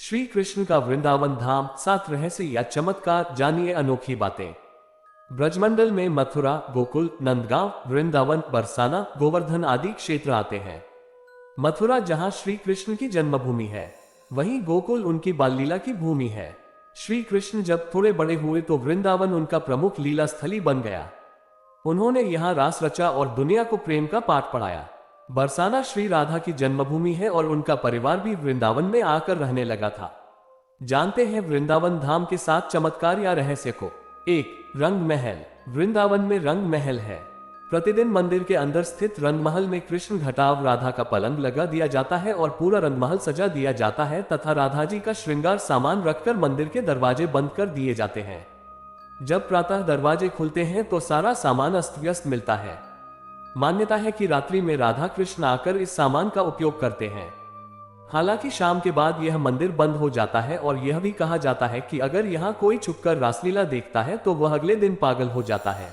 श्री कृष्ण का वृंदावन धाम, 7 रहस्य या चमत्कार, जानिए अनोखी बातें। ब्रजमंडल में मथुरा, गोकुल, नंदगांव, वृंदावन, बरसाना, गोवर्धन आदि क्षेत्र आते हैं। मथुरा जहां श्री कृष्ण की जन्मभूमि है, वहीं गोकुल उनकी बाल लीला की भूमि है। श्री कृष्ण जब थोड़े बड़े हुए तो वृंदावन उनका प्रमुख लीला स्थली बन गया। उन्होंने यहाँ रास रचा और दुनिया को प्रेम का पाठ पढ़ाया। बरसाना श्री राधा की जन्मभूमि है और उनका परिवार भी वृंदावन में आकर रहने लगा था। जानते हैं वृंदावन धाम के 7 चमत्कार या रहस्य को। 1. रंग महल। वृंदावन में रंग महल है। प्रतिदिन मंदिर के अंदर स्थित रंग महल में कृष्ण घटाव राधा का पलंग लगा दिया जाता है और पूरा रंग महल सजा दिया जाता है तथा राधा जी का श्रृंगार सामान रखकर मंदिर के दरवाजे बंद कर दिए जाते हैं। जब प्रातः दरवाजे खुलते हैं तो सारा सामान अस्त व्यस्त मिलता है। मान्यता है कि रात्रि में राधा कृष्ण आकर इस सामान का उपयोग करते हैं। हालांकि शाम के बाद यह मंदिर बंद हो जाता है और यह भी कहा जाता है कि अगर यहाँ कोई छुपकर रासलीला देखता है तो वह अगले दिन पागल हो जाता है।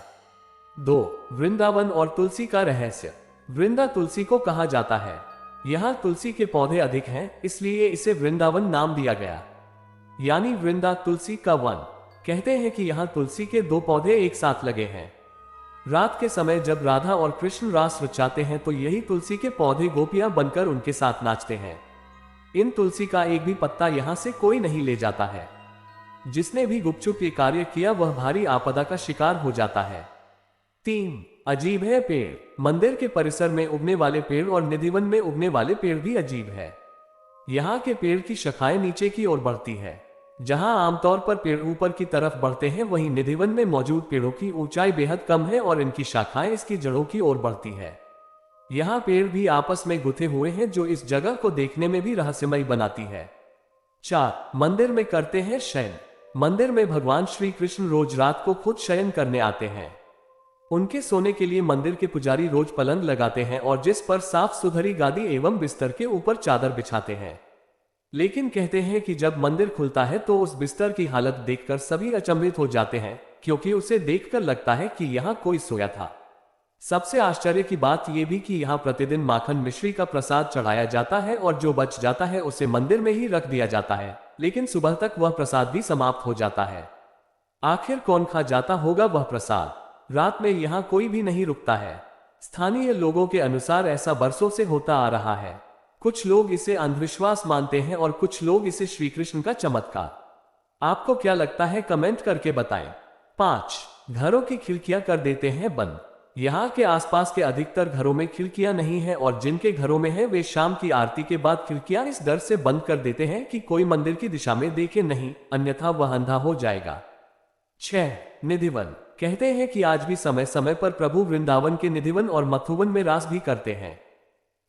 2. वृंदावन और तुलसी का रहस्य। वृंदा तुलसी को कहा जाता है। यहाँ तुलसी के पौधे अधिक हैं, इसलिए इसे वृंदावन नाम दिया गया, यानी वृंदा तुलसी का वन। कहते हैं कि यहाँ तुलसी के 2 पौधे एक साथ लगे हैं। रात के समय जब राधा और कृष्ण रास रचाते हैं तो यही तुलसी के पौधे गोपियां बनकर उनके साथ नाचते हैं। इन तुलसी का एक भी पत्ता यहां से कोई नहीं ले जाता है। जिसने भी गुपचुप ये कार्य किया वह भारी आपदा का शिकार हो जाता है। 3. अजीब है पेड़। मंदिर के परिसर में उगने वाले पेड़ और निधिवन में उगने वाले पेड़ भी अजीब है। यहाँ के पेड़ की शाखाएं नीचे की ओर बढ़ती है। जहां आमतौर पर पेड़ ऊपर की तरफ बढ़ते हैं, वहीं निधिवन में मौजूद पेड़ों की ऊंचाई बेहद कम है और इनकी शाखाएं इसकी जड़ों की ओर बढ़ती है। यहाँ पेड़ भी आपस में गुथे हुए हैं, जो इस जगह को देखने में भी रहस्यमयी बनाती है। 4. मंदिर में करते हैं शयन। मंदिर में भगवान श्री कृष्ण रोज रात को खुद शयन करने आते हैं। उनके सोने के लिए मंदिर के पुजारी रोज पलंग लगाते हैं और जिस पर साफ सुथरी गादी एवं बिस्तर के ऊपर चादर बिछाते हैं। लेकिन कहते हैं कि जब मंदिर खुलता है तो उस बिस्तर की हालत देखकर सभी अचंभित हो जाते हैं, क्योंकि उसे देखकर लगता है कि यहाँ कोई सोया था। सबसे आश्चर्य की बात यह भी कि यहाँ प्रतिदिन माखन मिश्री का प्रसाद चढ़ाया जाता है और जो बच जाता है उसे मंदिर में ही रख दिया जाता है, लेकिन सुबह तक वह प्रसाद भी समाप्त हो जाता है। आखिर कौन खा जाता होगा वह प्रसाद? रात में यहाँ कोई भी नहीं रुकता है। स्थानीय लोगों के अनुसार ऐसा बरसों से होता आ रहा है। कुछ लोग इसे अंधविश्वास मानते हैं और कुछ लोग इसे श्री कृष्ण का चमत्कार। आपको क्या लगता है, कमेंट करके बताएं। 5. घरों की खिड़कियां कर देते हैं बंद। यहाँ के आसपास के अधिकतर घरों में खिड़कियां नहीं है और जिनके घरों में है वे शाम की आरती के बाद खिड़कियां इस डर से बंद कर देते हैं कि कोई मंदिर की दिशा में देखे नहीं, अन्यथा वह अंधा हो जाएगा। 6. निधिवन। कहते हैं कि आज भी समय समय पर प्रभु वृंदावन के निधिवन और मथुवन में रास भी करते हैं।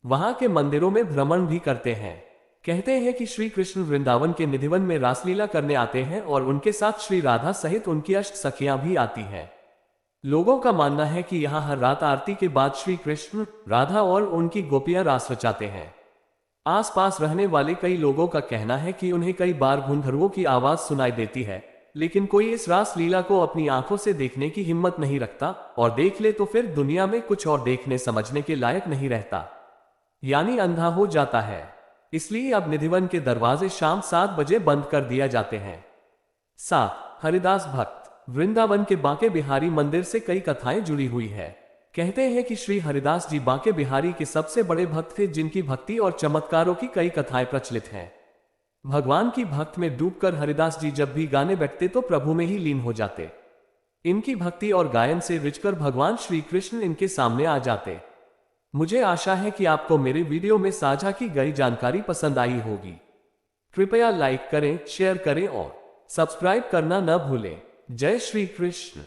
वहां के मंदिरों में भ्रमण भी करते हैं। कहते हैं कि श्री कृष्ण वृंदावन के निधिवन में रासलीला करने आते हैं और उनके साथ श्री राधा सहित उनकी अष्ट सखियां भी आती हैं। लोगों का मानना है कि यहाँ हर रात आरती के बाद श्री कृष्ण, राधा और उनकी गोपियां रास रचाते हैं। आसपास रहने वाले कई लोगों का कहना है कि उन्हें कई बार घुंघरुओं की आवाज सुनाई देती है, लेकिन कोई इस रास लीला को अपनी आंखों से देखने की हिम्मत नहीं रखता, और देख ले तो फिर दुनिया में कुछ और देखने समझने के लायक नहीं रहता, यानी अंधा हो जाता है। इसलिए अब निधिवन के दरवाजे शाम 7 बजे बंद कर दिया जाते हैं। 7. हरिदास भक्त। वृंदावन के बांके बिहारी मंदिर से कई कथाएं जुड़ी हुई है। कहते हैं कि श्री हरिदास जी बांके बिहारी के सबसे बड़े भक्त थे, जिनकी भक्ति और चमत्कारों की कई कथाएं प्रचलित हैं। भगवान की भक्त में डूबकर हरिदास जी जब भी गाने बैठते तो प्रभु में ही लीन हो जाते। इनकी भक्ति और गायन से रिझकर भगवान श्री कृष्ण इनके सामने आ जाते। मुझे आशा है कि आपको मेरे वीडियो में साझा की गई जानकारी पसंद आई होगी। कृपया लाइक करें, शेयर करें और सब्सक्राइब करना न भूलें। जय श्री कृष्ण।